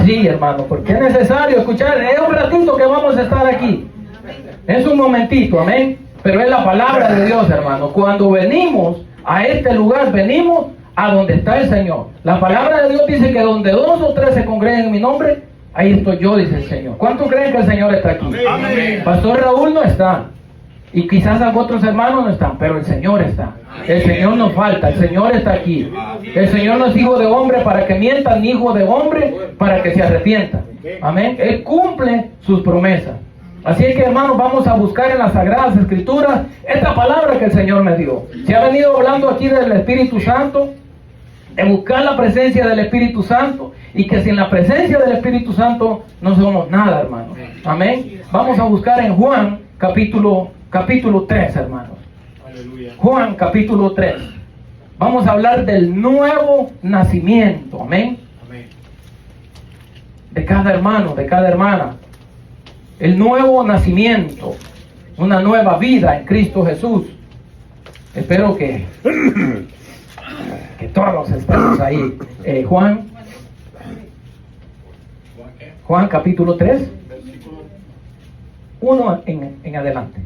Sí, hermano, porque es necesario escuchar. Es un ratito que vamos a estar aquí. Es un momentito, amén. Pero es la palabra de Dios, hermano. Cuando venimos a este lugar, venimos a donde está el Señor. La palabra de Dios dice que donde 2 o 3 se congregan en mi nombre, ahí estoy yo, dice el Señor. ¿Cuántos creen que el Señor está aquí? Amén. Pastor Raúl no está. Y quizás otros hermanos no están, pero el Señor está. El Señor no falta, el Señor está aquí. El Señor no es hijo de hombre para que mienta, ni hijo de hombre para que se arrepienta. Amén. Él cumple sus promesas. Así es que, hermanos, vamos a buscar en las Sagradas Escrituras esta palabra que el Señor me dio. Se ha venido hablando aquí del Espíritu Santo, de buscar la presencia del Espíritu Santo, y que sin la presencia del Espíritu Santo no somos nada, hermanos. Amén. Vamos a buscar en Juan capítulo 3, hermanos. Aleluya. Juan capítulo 3. Vamos a hablar del nuevo nacimiento. Amén. Amén. De cada hermano, de cada hermana. El nuevo nacimiento. Una nueva vida en Cristo Jesús. Espero que todos estemos ahí. Juan capítulo 3. 1 en adelante.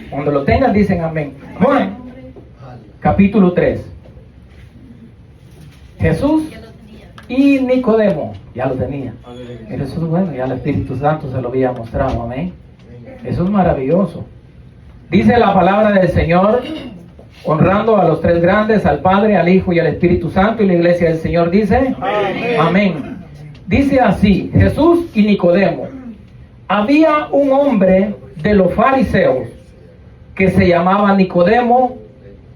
Cuando lo tengan dicen amén. Juan capítulo 3. Jesús y Nicodemo. Ya lo tenía. Pero eso es bueno, ya el Espíritu Santo se lo había mostrado. Amén. Eso es maravilloso. Dice la palabra del Señor, honrando a los 3 grandes, al Padre, al Hijo y al Espíritu Santo. Y la iglesia del Señor dice amén. Dice así: Jesús y Nicodemo. Había un hombre de los fariseos que se llamaba Nicodemo,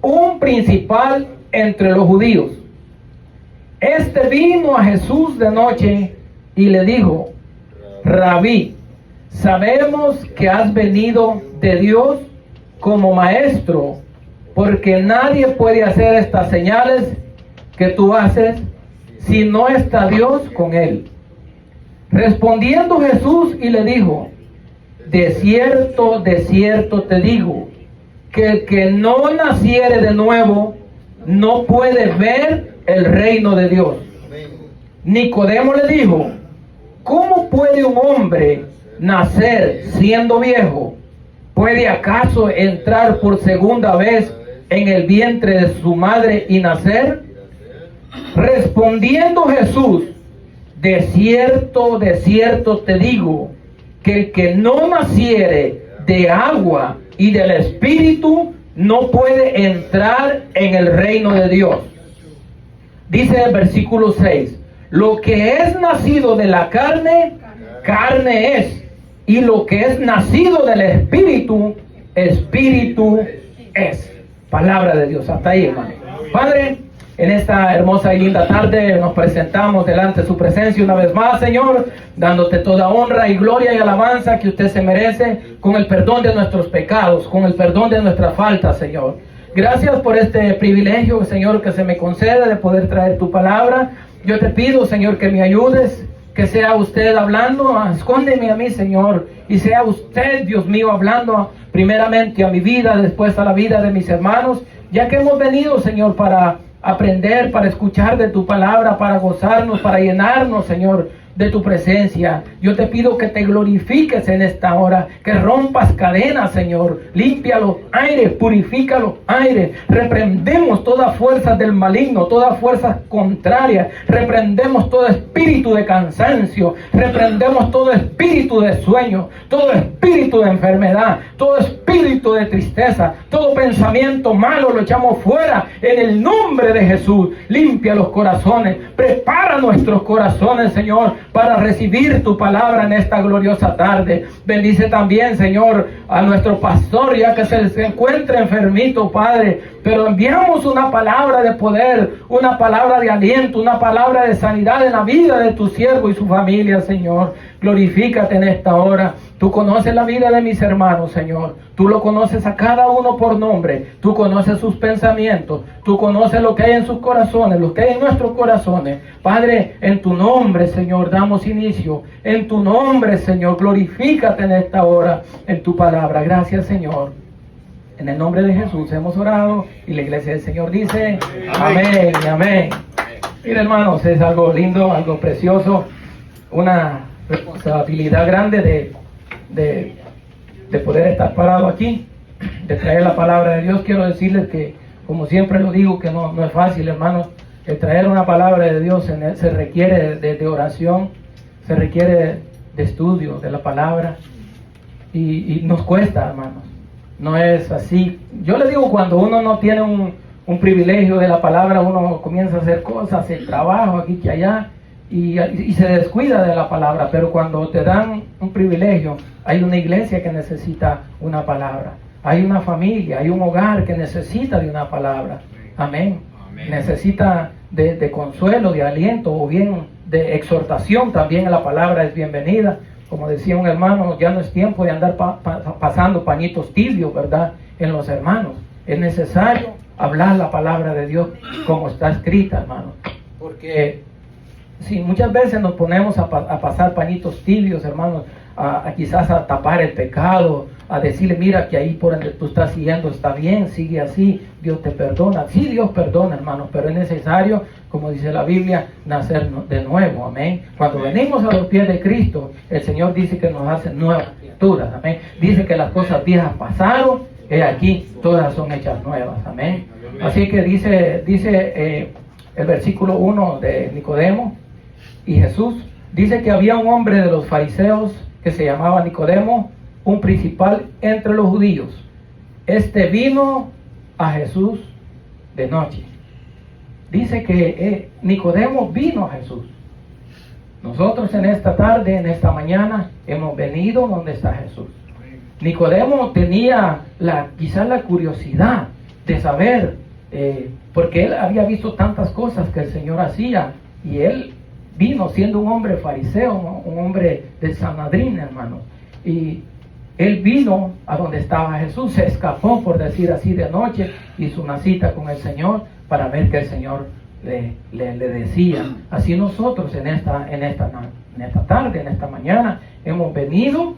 un principal entre los judíos. Este vino a Jesús de noche y le dijo: Rabí, sabemos que has venido de Dios como maestro, porque nadie puede hacer estas señales que tú haces si no está Dios con él. Respondiendo Jesús y le dijo: de cierto te digo, que el que no naciere de nuevo no puede ver el reino de Dios. Nicodemo le dijo: ¿cómo puede un hombre nacer siendo viejo? ¿Puede acaso entrar por segunda vez en el vientre de su madre y nacer? Respondiendo Jesús: de cierto te digo, que el que no naciere de agua y del Espíritu no puede entrar en el reino de Dios. Dice el versículo 6: lo que es nacido de la carne, carne es, y lo que es nacido del Espíritu, Espíritu es. Palabra de Dios. Hasta ahí, hermano. Padre, en esta hermosa y linda tarde nos presentamos delante de su presencia una vez más, Señor, dándote toda honra y gloria y alabanza que usted se merece, con el perdón de nuestros pecados, con el perdón de nuestras faltas, Señor. Gracias por este privilegio, Señor, que se me concede de poder traer tu palabra. Yo te pido, Señor, que me ayudes, que sea usted hablando. Escóndeme a mí, Señor, y sea usted, Dios mío, hablando primeramente a mi vida, después a la vida de mis hermanos, ya que hemos venido, Señor, para aprender, para escuchar de tu palabra, para gozarnos, para llenarnos, Señor, de tu presencia. Yo te pido que te glorifiques en esta hora, que rompas cadenas, Señor. Límpialo, aire, purifícalo, aire. Reprendemos toda fuerza del maligno, toda fuerza contraria. Reprendemos todo espíritu de cansancio. Reprendemos todo espíritu de sueño, todo espíritu de enfermedad, todo espíritu de tristeza, todo pensamiento malo lo echamos fuera en el nombre de Jesús. Limpia los corazones, prepara nuestros corazones, Señor, para recibir tu palabra en esta gloriosa tarde. Bendice también, Señor, a nuestro pastor, ya que se encuentra enfermito, Padre, pero enviamos una palabra de poder, una palabra de aliento, una palabra de sanidad en la vida de tu siervo y su familia, Señor. Glorifícate en esta hora. Tú conoces la vida de mis hermanos, Señor. Tú lo conoces a cada uno por nombre. Tú conoces sus pensamientos. Tú conoces lo que hay en sus corazones, lo que hay en nuestros corazones. Padre, en tu nombre, Señor, damos inicio. En tu nombre, Señor, glorifícate en esta hora, en tu palabra. Gracias, Señor. En el nombre de Jesús hemos orado y la iglesia del Señor dice amén y amén. Mira, hermanos, es algo lindo, algo precioso, una responsabilidad grande de poder estar parado aquí, de traer la palabra de Dios. Quiero decirles que, como siempre lo digo, que no es fácil, hermanos. El traer una palabra de Dios se requiere de oración, se requiere de estudio de la palabra, y nos cuesta, hermanos. No es así. Yo les digo, cuando uno no tiene un privilegio de la palabra, uno comienza a hacer cosas, el trabajo aquí que allá, y se descuida de la palabra. Pero cuando te dan un privilegio, hay una iglesia que necesita una palabra, hay una familia, hay un hogar que necesita de una palabra. Amén. Necesita de consuelo, de aliento, o bien de exhortación. También la palabra es bienvenida. Como decía un hermano, ya no es tiempo de andar pasando pañitos tibios, ¿verdad?, en los hermanos. Es necesario hablar la palabra de Dios como está escrita, hermano. Porque si muchas veces nos ponemos a pasar pañitos tibios, hermanos, quizás a tapar el pecado, a decirle, mira que ahí por donde tú estás siguiendo está bien, sigue así, Dios te perdona. Sí, Dios perdona, hermanos, pero es necesario, como dice la Biblia, nacer de nuevo, amén. Cuando venimos a los pies de Cristo, el Señor dice que nos hace nuevas criaturas, amén. Dice que las cosas viejas pasaron, aquí todas son hechas nuevas, amén. Así que dice el versículo 1 de Nicodemo y Jesús, dice que había un hombre de los fariseos que se llamaba Nicodemo, un principal entre los judíos. Este vino a Jesús de noche. Dice que Nicodemo vino a Jesús. Nosotros en esta tarde, en esta mañana, hemos venido donde está Jesús. Nicodemo tenía quizás la curiosidad de saber, porque él había visto tantas cosas que el Señor hacía, y él vino siendo un hombre fariseo, un hombre del Sanedrín, hermano, y él vino a donde estaba Jesús, se escapó, por decir así, de noche, hizo una cita con el Señor para ver qué el Señor le decía. Así nosotros en esta tarde, en esta mañana, hemos venido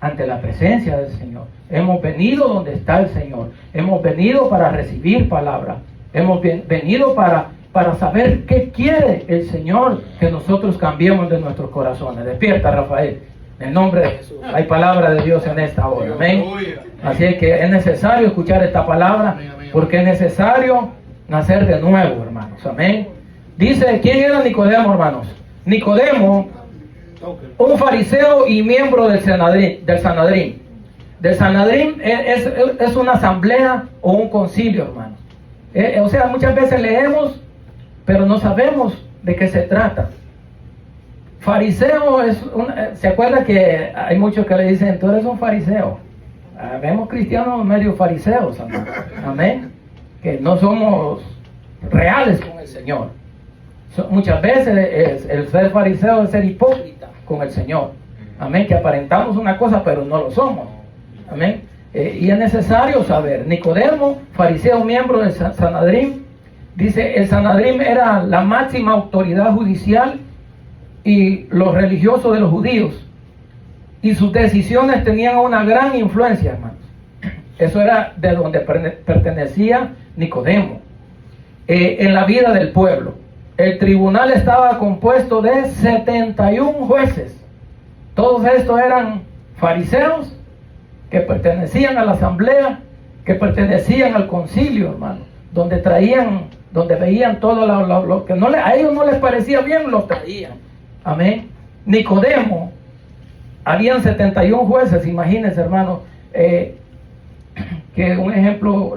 ante la presencia del Señor. Hemos venido donde está el Señor. Hemos venido para recibir palabra. Hemos venido para saber qué quiere el Señor que nosotros cambiemos de nuestros corazones. Despierta, Rafael. En el nombre de Jesús. Hay palabra de Dios en esta hora. Amén. Así es que es necesario escuchar esta palabra, porque es necesario nacer de nuevo, hermanos. Amén. Dice, ¿quién era Nicodemo, hermanos? Nicodemo, un fariseo y miembro del Sanedrín. Del Sanedrín es una asamblea o un concilio, hermanos. O sea, muchas veces leemos, pero no sabemos de qué se trata. Fariseo ¿se acuerda que hay muchos que le dicen, tú eres un fariseo? Vemos cristianos medio fariseos, amén, que no somos reales con el Señor. Muchas veces el ser fariseo es ser hipócrita con el Señor, amén, que aparentamos una cosa pero no lo somos, amén. Y es necesario saber. Nicodemo, fariseo, miembro del Sanedrín, dice, el Sanedrín era la máxima autoridad judicial y los religiosos de los judíos, y sus decisiones tenían una gran influencia, hermanos. Eso era de donde pertenecía Nicodemo, en la vida del pueblo. El tribunal estaba compuesto de 71 jueces. Todos estos eran fariseos que pertenecían a la asamblea, que pertenecían al concilio, hermano, donde veían todo lo que a ellos no les parecía bien, lo traían. Amén. Nicodemo, habían 71 jueces. Imagínense, hermano, que un ejemplo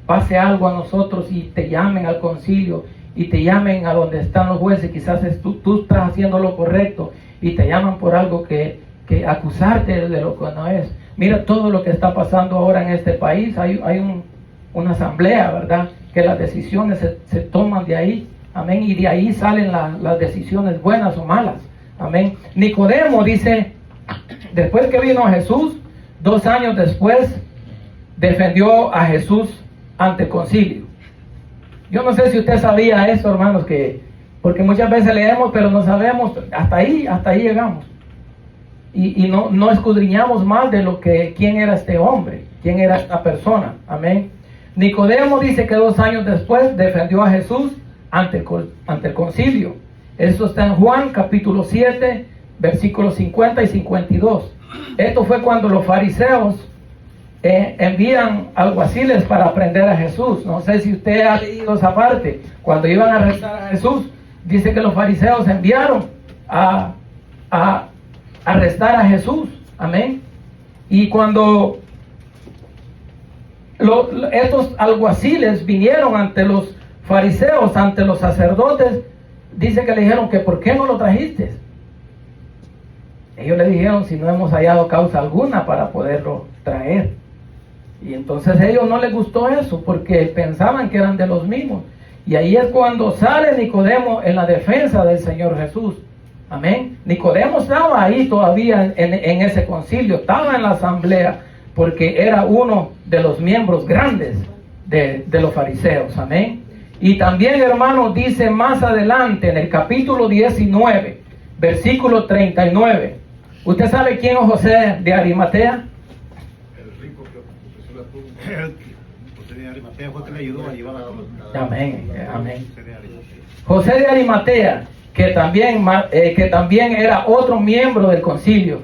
pase algo a nosotros y te llamen al concilio y te llamen a donde están los jueces. Quizás tú estás haciendo lo correcto y te llaman por algo que acusarte de lo que no es. Mira todo lo que está pasando ahora en este país. Hay una asamblea, ¿verdad?, que las decisiones se toman de ahí. Amén. Y de ahí salen las decisiones buenas o malas. Amén. Nicodemo dice, después que vino a Jesús, 2 años después, defendió a Jesús ante el concilio. Yo no sé si usted sabía eso, hermanos, porque muchas veces leemos, pero no sabemos, hasta ahí llegamos. Y no escudriñamos más de quién era este hombre, quién era esta persona. Amén. Nicodemo dice que 2 años después defendió a Jesús ante el concilio. Eso está en Juan capítulo 7, versículos 50 y 52. Esto fue cuando los fariseos envían alguaciles para prender a Jesús. No sé si usted ha leído esa parte. Cuando iban a arrestar a Jesús, dice que los fariseos enviaron a arrestar a Jesús. Amén. Y cuando estos alguaciles vinieron ante los fariseos, ante los sacerdotes, dice que le dijeron que ¿por qué no lo trajiste? Ellos le dijeron si no hemos hallado causa alguna para poderlo traer. Y entonces a ellos no les gustó eso porque pensaban que eran de los mismos. Y ahí es cuando sale Nicodemo en la defensa del Señor Jesús. Amén. Nicodemo estaba ahí todavía en ese concilio, estaba en la asamblea, porque era uno de los miembros grandes de los fariseos. Amén. Y también, hermanos, dice más adelante en el capítulo 19, versículo 39. ¿Usted sabe quién es José de Arimatea? El rico que ofreció la tumba. José de Arimatea fue que le ayudó a llevar a la tumba. Amén, amén. José de Arimatea, que también era otro miembro del concilio.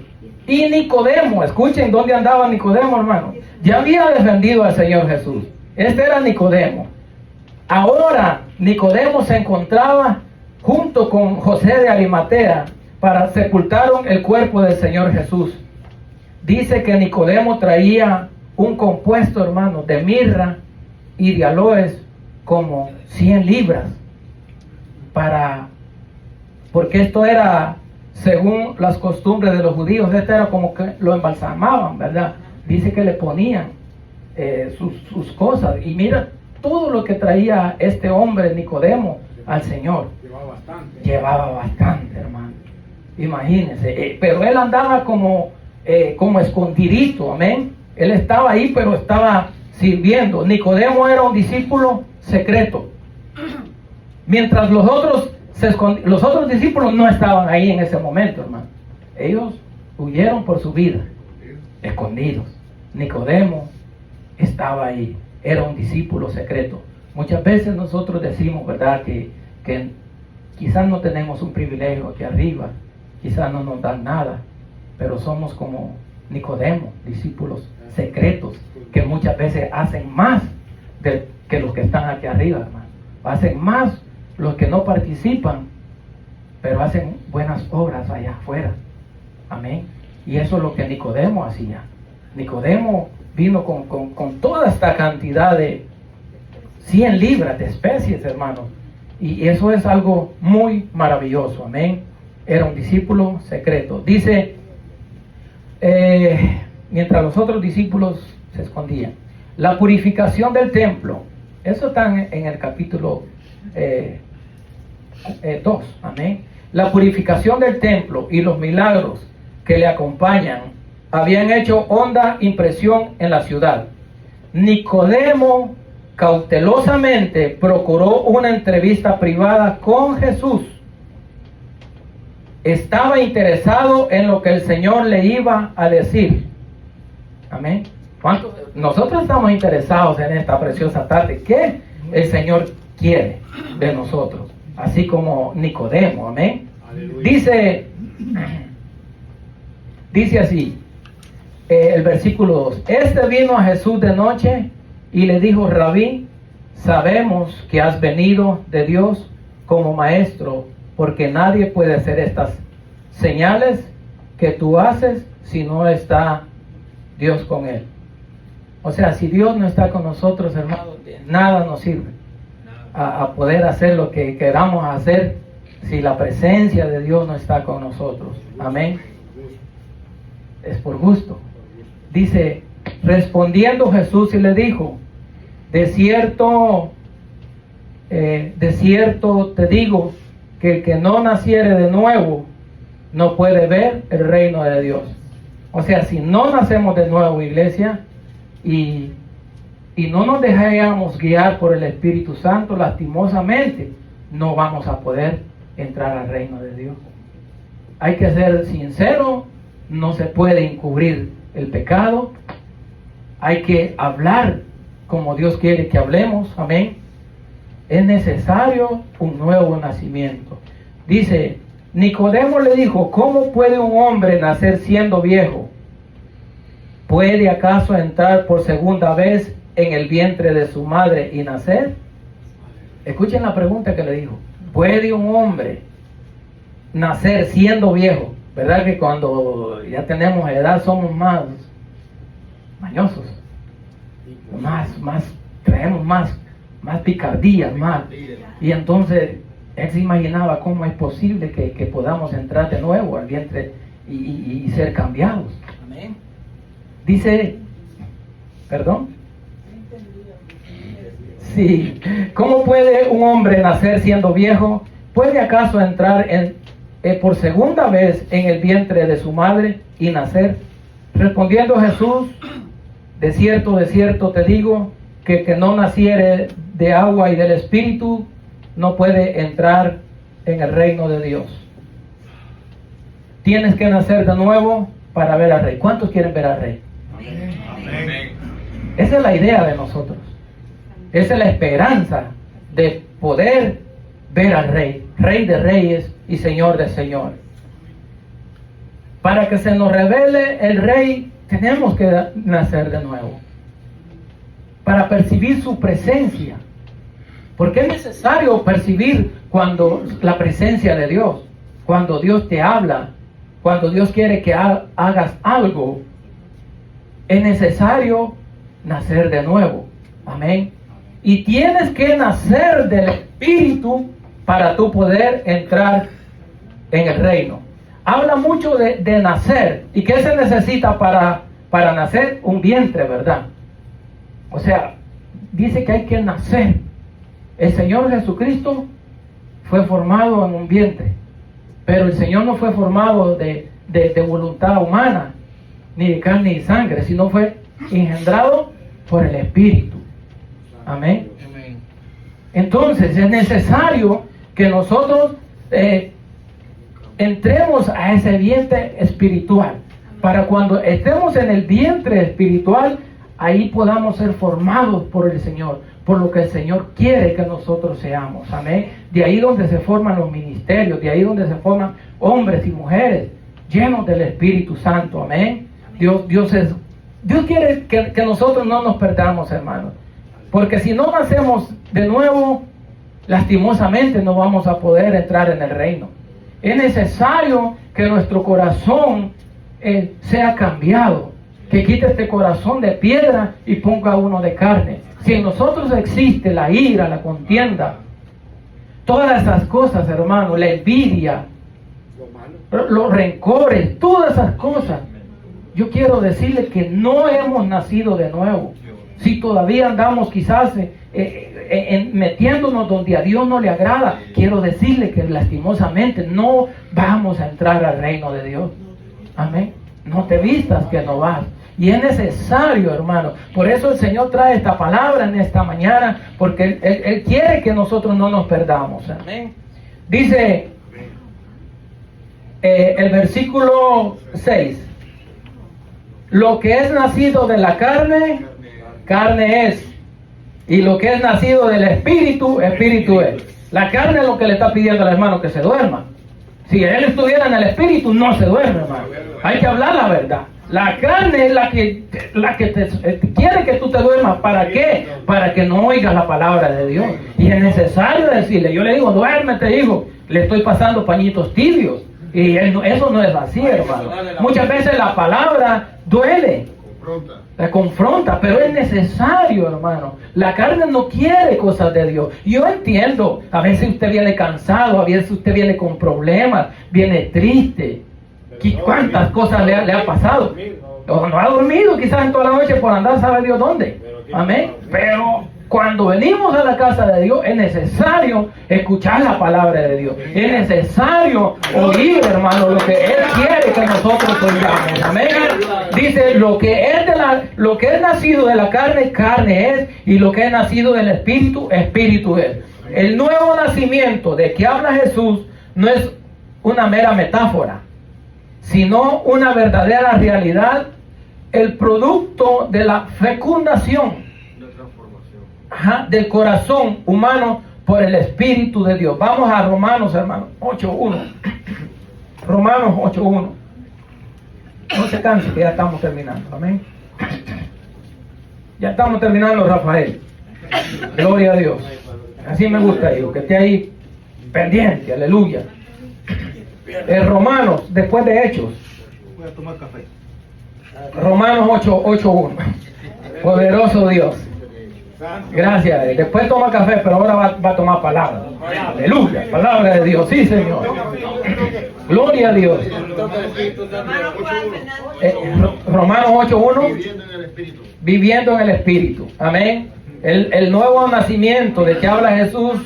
Y Nicodemo, escuchen dónde andaba Nicodemo, hermano. Ya había defendido al Señor Jesús. Este era Nicodemo. Ahora Nicodemo se encontraba junto con José de Arimatea para sepultaron el cuerpo del Señor Jesús. Dice que Nicodemo traía un compuesto, hermano, de mirra y de aloes como 100 libras porque esto era según las costumbres de los judíos. Esto era como que lo embalsamaban, ¿verdad? Dice que le ponían sus cosas. Y mira todo lo que traía este hombre Nicodemo al Señor. Llevaba bastante, hermano. Imagínense. Pero él andaba como escondidito, amén. Él estaba ahí, pero estaba sirviendo. Nicodemo era un discípulo secreto. Mientras los otros discípulos no estaban ahí en ese momento, hermano. Ellos huyeron por su vida, escondidos. Nicodemo estaba ahí, era un discípulo secreto. Muchas veces nosotros decimos, ¿verdad?, que quizás no tenemos un privilegio aquí arriba, quizás no nos dan nada, pero somos como Nicodemo, discípulos secretos, que muchas veces hacen más que los que están aquí arriba, hermano. Hacen más los que no participan, pero hacen buenas obras allá afuera. Amén. Y eso es lo que Nicodemo hacía. Nicodemo vino con toda esta cantidad de 100 libras de especies, hermanos. Y eso es algo muy maravilloso. Amén. Era un discípulo secreto. Dice, mientras los otros discípulos se escondían. La purificación del templo. Eso está en el capítulo 2. Amén. La purificación del templo y los milagros que le acompañan habían hecho honda impresión en la ciudad. Nicodemo cautelosamente procuró una entrevista privada con Jesús. Estaba interesado en lo que el Señor le iba a decir. Amén. Nosotros estamos interesados en esta preciosa tarde. ¿Qué el Señor quiere de nosotros? Así como Nicodemo. Amén. Dice así, el versículo 2. Este vino a Jesús de noche y le dijo: Rabí, sabemos que has venido de Dios como maestro, porque nadie puede hacer estas señales que tú haces si no está Dios con él. O sea, si Dios no está con nosotros, hermanos, nada nos sirve a poder hacer lo que queramos hacer si la presencia de Dios no está con nosotros. Amén. Es por gusto. Dice, respondiendo Jesús y le dijo: de cierto te digo que el que no naciere de nuevo no puede ver el reino de Dios. O sea, si no nacemos de nuevo, iglesia, y no nos dejamos guiar por el Espíritu Santo, lastimosamente no vamos a poder entrar al reino de Dios. Hay que ser sincero, no se puede encubrir el pecado, hay que hablar como Dios quiere que hablemos. Amén. Es necesario un nuevo nacimiento. Dice, Nicodemo le dijo, ¿cómo puede un hombre nacer siendo viejo? ¿Puede acaso entrar por segunda vez en el vientre de su madre y nacer? Escuchen la pregunta que le dijo. ¿Puede un hombre nacer siendo viejo? ¿Verdad que cuando ya tenemos edad somos más mañosos? Traemos más picardías, más. Y entonces él se imaginaba cómo es posible que podamos entrar de nuevo al vientre y ser cambiados. Amén. Dice, ¿perdón? Sí. ¿Cómo puede un hombre nacer siendo viejo? ¿Puede acaso entrar por segunda vez en el vientre de su madre y nacer? Respondiendo Jesús, de cierto te digo, que el que no naciere de agua y del Espíritu no puede entrar en el reino de Dios. Tienes que nacer de nuevo para ver al Rey. ¿Cuántos quieren ver al Rey? Amén. Esa es la idea de nosotros. Esa es la esperanza de poder ver al Rey, Rey de Reyes y Señor de Señores. Para que se nos revele el Rey, tenemos que nacer de nuevo. Para percibir su presencia. Porque es necesario percibir cuando la presencia de Dios, cuando Dios te habla, cuando Dios quiere que hagas algo. Es necesario nacer de nuevo. Amén. Y tienes que nacer del Espíritu para tú poder entrar en el reino. Habla mucho de nacer. ¿Y qué se necesita para nacer? Un vientre, ¿verdad? O sea, dice que hay que nacer. El Señor Jesucristo fue formado en un vientre. Pero el Señor no fue formado de voluntad humana, ni de carne y sangre, sino fue engendrado por el Espíritu. Amén. Entonces es necesario que nosotros entremos a ese vientre espiritual, para cuando estemos en el vientre espiritual, ahí podamos ser formados por el Señor, por lo que el Señor quiere que nosotros seamos. Amén. De ahí donde se forman los ministerios, de ahí donde se forman hombres y mujeres llenos del Espíritu Santo. Amén. Dios quiere que nosotros no nos perdamos, hermanos. Porque si no nacemos de nuevo, lastimosamente no vamos a poder entrar en el reino. Es necesario que nuestro corazón sea cambiado, que quite este corazón de piedra y ponga uno de carne. Si en nosotros existe la ira, la contienda, todas esas cosas, hermano, la envidia, los rencores, todas esas cosas, yo quiero decirle que no hemos nacido de nuevo. Si todavía andamos quizás metiéndonos donde a Dios no le agrada, quiero decirle que lastimosamente no vamos a entrar al reino de Dios. Amén. No te vistas que no vas. Y es necesario, hermano. Por eso el Señor trae esta palabra en esta mañana, porque Él quiere que nosotros no nos perdamos. Amén. Dice el versículo 6. Lo que es nacido de la carne, carne es. Y lo que es nacido del Espíritu, Espíritu es. La carne es lo que le está pidiendo al hermano que se duerma. Si él estuviera en el Espíritu, no se duerme, hermano. Hay que hablar la verdad. La carne es la que quiere que tú te duermas. ¿Para qué? Para que no oigas la palabra de Dios. Y es necesario decirle. Yo le digo, duérmete, hijo. Le estoy pasando pañitos tibios. Y eso no es así, hermano. Muchas veces la palabra duele. La confronta, pero es necesario, hermano. La carne no quiere cosas de Dios. Yo entiendo, a veces usted viene cansado, a veces usted viene con problemas, viene triste. ¿Cuántas cosas le ha pasado? O no ha dormido quizás en toda la noche por andar sabe Dios dónde. Amén. Pero cuando venimos a la casa de Dios es necesario escuchar la palabra de Dios. Es necesario oír, hermano, lo que Él quiere que nosotros oigamos. Amén. Dice, lo que es nacido de la carne, carne es, y lo que es nacido del Espíritu, Espíritu es. El nuevo nacimiento de que habla Jesús no es una mera metáfora, sino una verdadera realidad, el producto de la fecundación del corazón humano por el Espíritu de Dios. Vamos a Romanos, hermano, 8.1. Romanos 8.1. No se canse, que ya estamos terminando. Amén. Ya estamos terminando, Rafael. Gloria a Dios. Así me gusta, hijo, que esté ahí pendiente. Aleluya. Romanos, después de Hechos. Voy a tomar café. Romanos 8.1. Poderoso Dios. Gracias. Después toma café, pero ahora va a tomar palabra. Aleluya. Palabra de Dios. Sí, Señor. Gloria a Dios. Romanos 8.1. Viviendo en el Espíritu. Amén. El nuevo nacimiento de que habla Jesús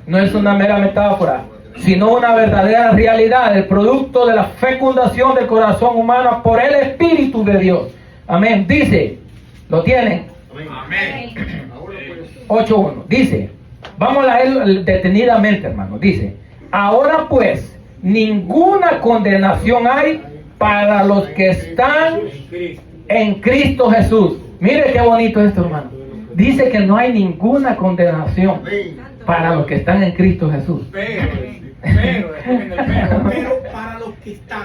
no es una mera metáfora, sino una verdadera realidad, el producto de la fecundación del corazón humano por el Espíritu de Dios. Amén. Dice, ¿lo tienen? Amén. 8.1. Dice, vamos a leer detenidamente, hermano. Dice, ahora pues, ninguna condenación hay para los que están en Cristo Jesús. Mire qué bonito esto, hermano. Dice que no hay ninguna condenación para los que están en Cristo Jesús. Pero para los que están.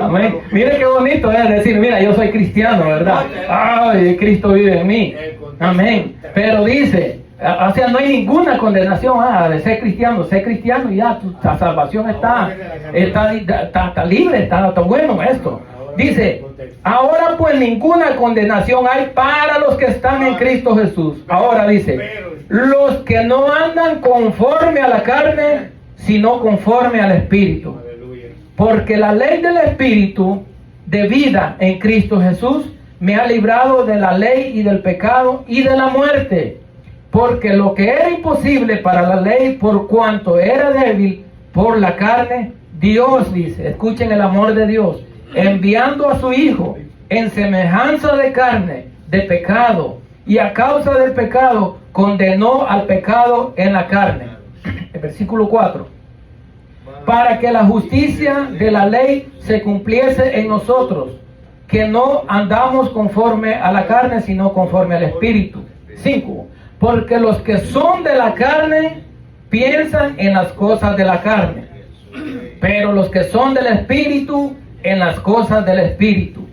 Amén. Mire qué bonito es decir, mira, yo soy cristiano, ¿verdad? Ay, Cristo vive en mí. Amén. Pero dice, o sea, no hay ninguna condenación de ser cristiano. Ser cristiano y ya, tu salvación está libre, está bueno esto. Dice, ahora pues ninguna condenación hay para los que están en Cristo Jesús. Ahora dice, los que no andan conforme a la carne, sino conforme al Espíritu. Porque la ley del Espíritu de vida en Cristo Jesús me ha librado de la ley y del pecado y de la muerte. Porque lo que era imposible para la ley, por cuanto era débil por la carne, Dios dice, escuchen el amor de Dios, enviando a su Hijo en semejanza de carne, de pecado, y a causa del pecado condenó al pecado en la carne. El versículo 4. Para que la justicia de la ley se cumpliese en nosotros, que no andamos conforme a la carne, sino conforme al Espíritu. 5. Porque los que son de la carne piensan en las cosas de la carne, pero los que son del Espíritu en las cosas del Espíritu.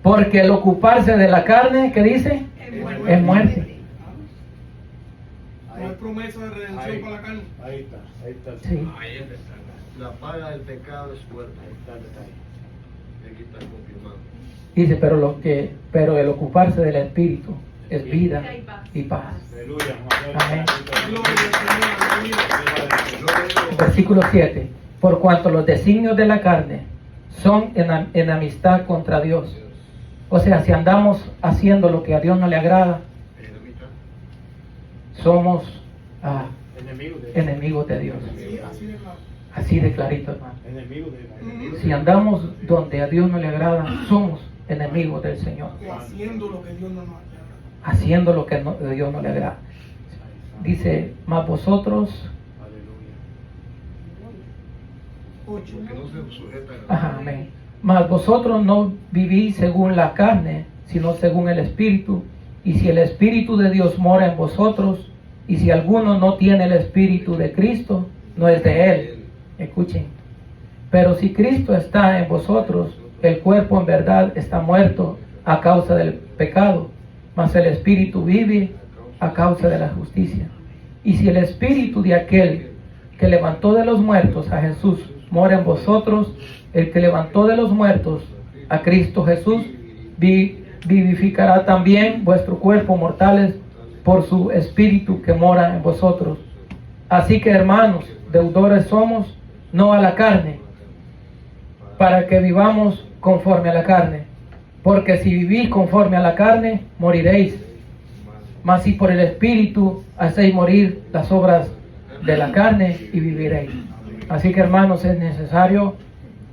Porque el ocuparse de la carne, ¿qué dice? Es muerte. No hay promesa de redención para la carne. Ahí está. Sí. La paga del pecado es muerte. Y aquí está confirmado. Dice, pero el ocuparse del Espíritu es vida y paz. Amén. Versículo 7. Por cuanto los designios de la carne son en amistad contra Dios. O sea, si andamos haciendo lo que a Dios no le agrada, somos enemigos de Dios. Así de clarito, hermano. Si andamos donde a Dios no le agrada, somos enemigos del Señor. Haciendo lo que Dios no nos agrada. Haciendo lo que a Dios no le agrada. Dice, mas vosotros... Porque no se sujetan a Ajá, amén. Mas vosotros no vivís según la carne, sino según el Espíritu. Y si el Espíritu de Dios mora en vosotros, y si alguno no tiene el Espíritu de Cristo, no es de él. Escuchen. Pero si Cristo está en vosotros, el cuerpo en verdad está muerto a causa del pecado, mas el Espíritu vive a causa de la justicia. Y si el Espíritu de aquel que levantó de los muertos a Jesús mora en vosotros, el que levantó de los muertos a Cristo Jesús vivificará también vuestro cuerpo mortales por su Espíritu que mora en vosotros. Así que, hermanos, deudores somos, no a la carne, para que vivamos conforme a la carne. Porque si vivís conforme a la carne, moriréis. Mas si por el Espíritu hacéis morir las obras de la carne, y viviréis. Así que, hermanos, es necesario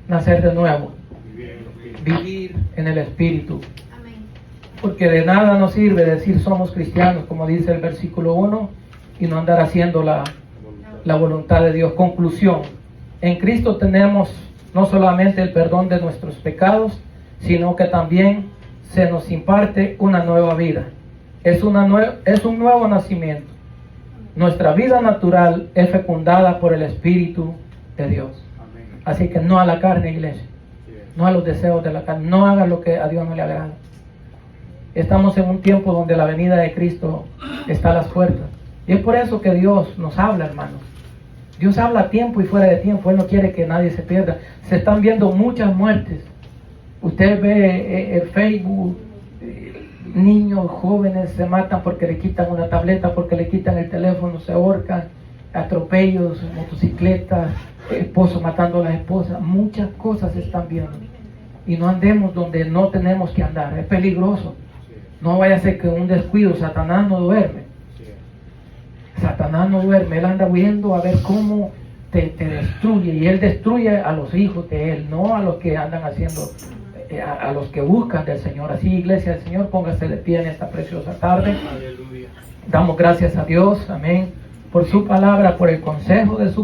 nacer de nuevo, vivir en el Espíritu. Porque de nada nos sirve decir somos cristianos, como dice el versículo 1, y no andar haciendo la voluntad de Dios. Conclusión: en Cristo tenemos no solamente el perdón de nuestros pecados, sino que también se nos imparte una nueva vida. Es un nuevo nacimiento. Nuestra vida natural es fecundada por el Espíritu de Dios. Así que no a la carne, iglesia. No a los deseos de la carne. No haga lo que a Dios no le agrada. Estamos en un tiempo donde la venida de Cristo está a las puertas. Y es por eso que Dios nos habla, hermanos. Dios habla a tiempo y fuera de tiempo. Él no quiere que nadie se pierda. Se están viendo muchas muertes. Usted ve en Facebook, niños, jóvenes se matan porque le quitan una tableta, porque le quitan el teléfono, se ahorcan, atropellos, motocicletas, esposos matando a las esposas. Muchas cosas se están viendo. Y no andemos donde no tenemos que andar. Es peligroso. No vaya a ser que un descuido, Satanás no duerme. Satanás no duerme. Él anda huyendo a ver cómo te destruye. Y él destruye a los hijos de él, no a los que andan haciendo, a los que buscan del Señor. Así, iglesia del Señor, póngase de pie en esta preciosa tarde. Aleluya. Damos gracias a Dios, amén, por su palabra, por el consejo de su